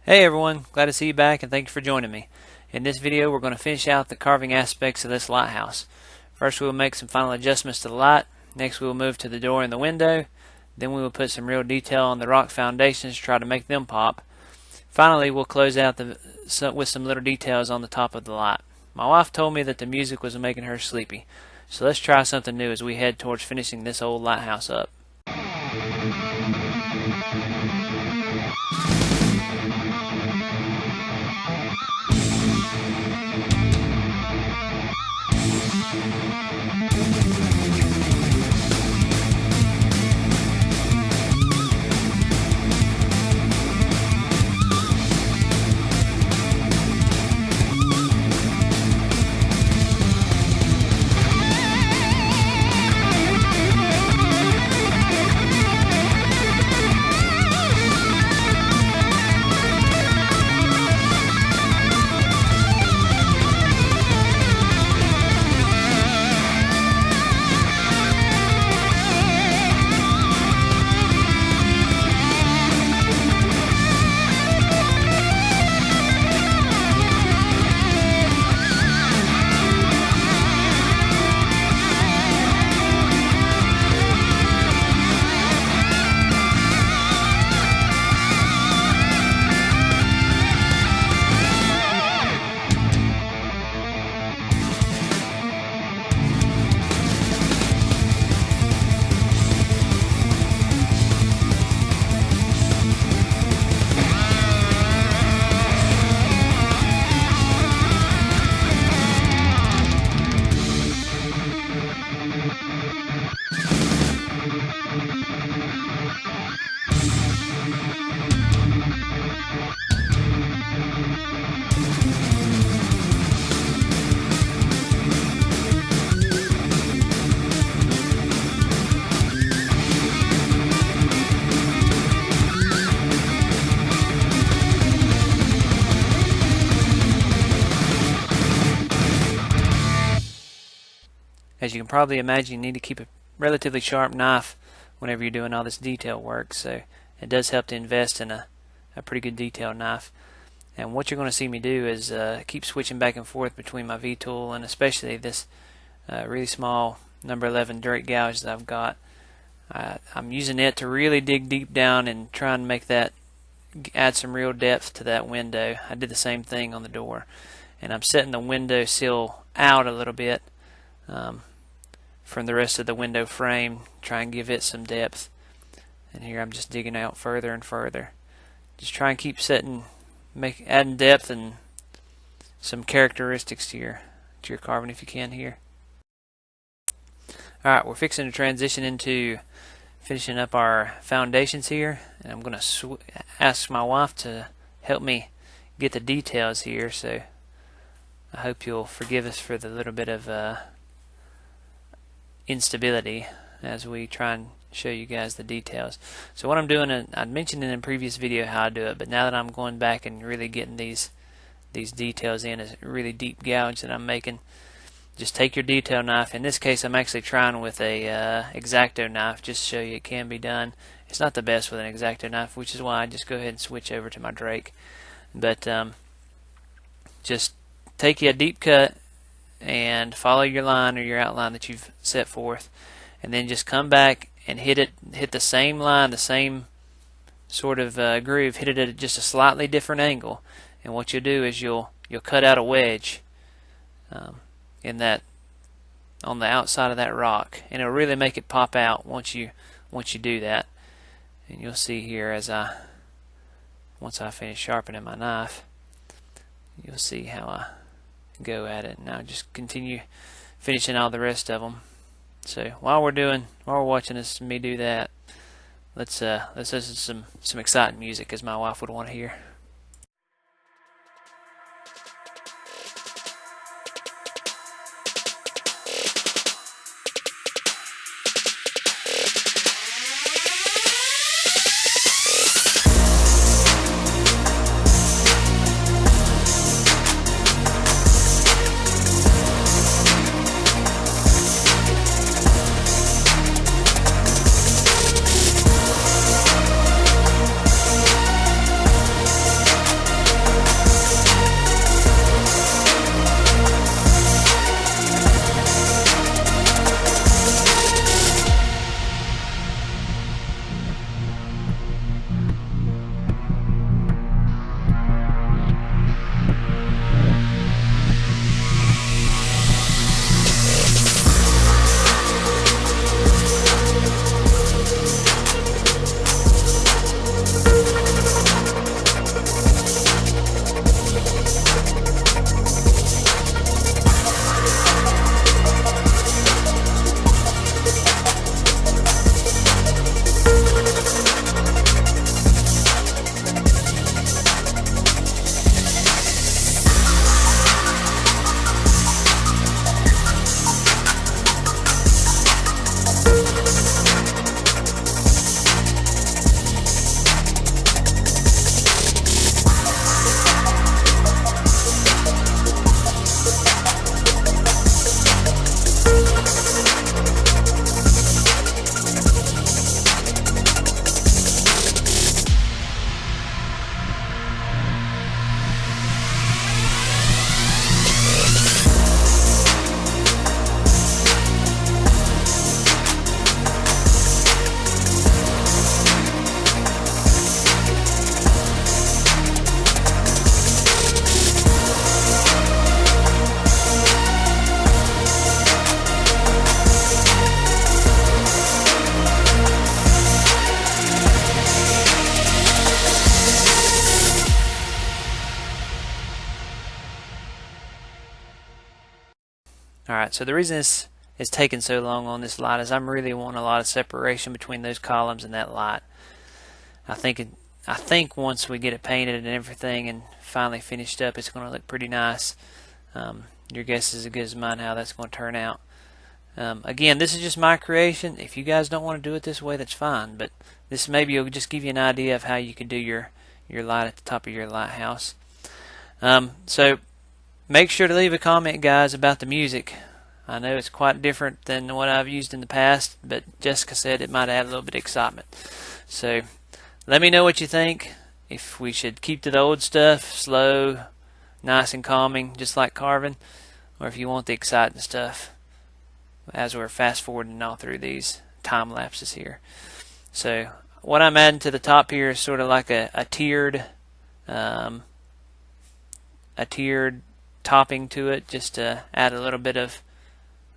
Hey everyone, glad to see you back and thank you for joining me. In this video we're going to finish out the carving aspects of this lighthouse. First we will make some final adjustments to the light, next we will move to the door and the window, then we will put some real detail on the rock foundations to try to make them pop. Finally we'll close out with some little details on the top of the light. My wife told me that the music was making her sleepy, so let's try something new as we head towards finishing this old lighthouse up. As you can probably imagine, you need to keep a relatively sharp knife whenever you're doing all this detail work, so it does help to invest in a pretty good detail knife. And what you're going to see me do is keep switching back and forth between my V-tool and especially this really small number 11 dirt gouge that I've got. I'm using it to really dig deep down and try and make that add some real depth to that window. I did the same thing on the door, and I'm setting the window sill out a little bit from the rest of the window frame, try and give it some depth. And here I'm just digging out further and further. Just try and keep adding depth and some characteristics to your carving if you can here. Alright, we're fixing to transition into finishing up our foundations here, and I'm going to ask my wife to help me get the details here, so I hope you'll forgive us for the little bit of instability as we try and show you guys the details. So what I'm doing, I mentioned in a previous video how I do it, but now that I'm going back and really getting these details in, is a really deep gouge that I'm making. Just take your detail knife. In this case I'm actually trying with a X-Acto knife just to show you it can be done. It's not the best with an X-Acto knife, which is why I just go ahead and switch over to my Drake. But just take you a deep cut and follow your line or your outline that you've set forth, and then just come back and hit the same line, the same sort of groove, hit it at just a slightly different angle. And what you'll do is you'll cut out a wedge in that, on the outside of that rock, and it'll really make it pop out once you do that. And you'll see here as once I finish sharpening my knife, you'll see how I go at it. Now just continue finishing all the rest of them. So while we're watching me do that, let's listen to some exciting music, as my wife would want to hear. Alright, so the reason this is taking so long on this light is I'm really wanting a lot of separation between those columns and that light. I think once we get it painted and everything and finally finished up, it's going to look pretty nice. Your guess is as good as mine how that's going to turn out. Again, this is just my creation. If you guys don't want to do it this way, that's fine. But this maybe will just give you an idea of how you can do your light at the top of your lighthouse. So make sure to leave a comment, guys, about the music. I know it's quite different than what I've used in the past, but Jessica said it might add a little bit of excitement. So let me know what you think. If we should keep to the old stuff, slow, nice and calming, just like carving, or if you want the exciting stuff as we're fast forwarding all through these time lapses here. So what I'm adding to the top here is sort of like a tiered topping to it, just to add a little bit of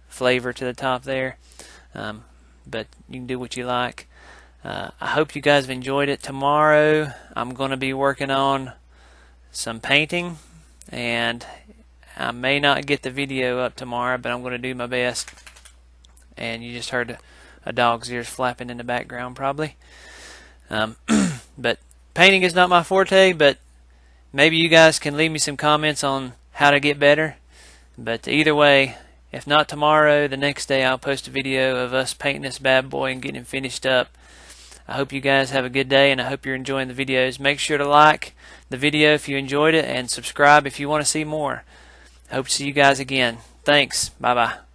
flavor to the top there. But you can do what you like. I hope you guys have enjoyed it. Tomorrow I'm going to be working on some painting, and I may not get the video up tomorrow, but I'm going to do my best. And you just heard a dog's ears flapping in the background probably. But painting is not my forte, but maybe you guys can leave me some comments on how to get better. But either way, if not tomorrow, the next day I'll post a video of us painting this bad boy and getting him finished up. I hope you guys have a good day, and I hope you're enjoying the videos. Make sure to like the video if you enjoyed it, and subscribe if you want to see more. I hope to see you guys again. Thanks. Bye-bye.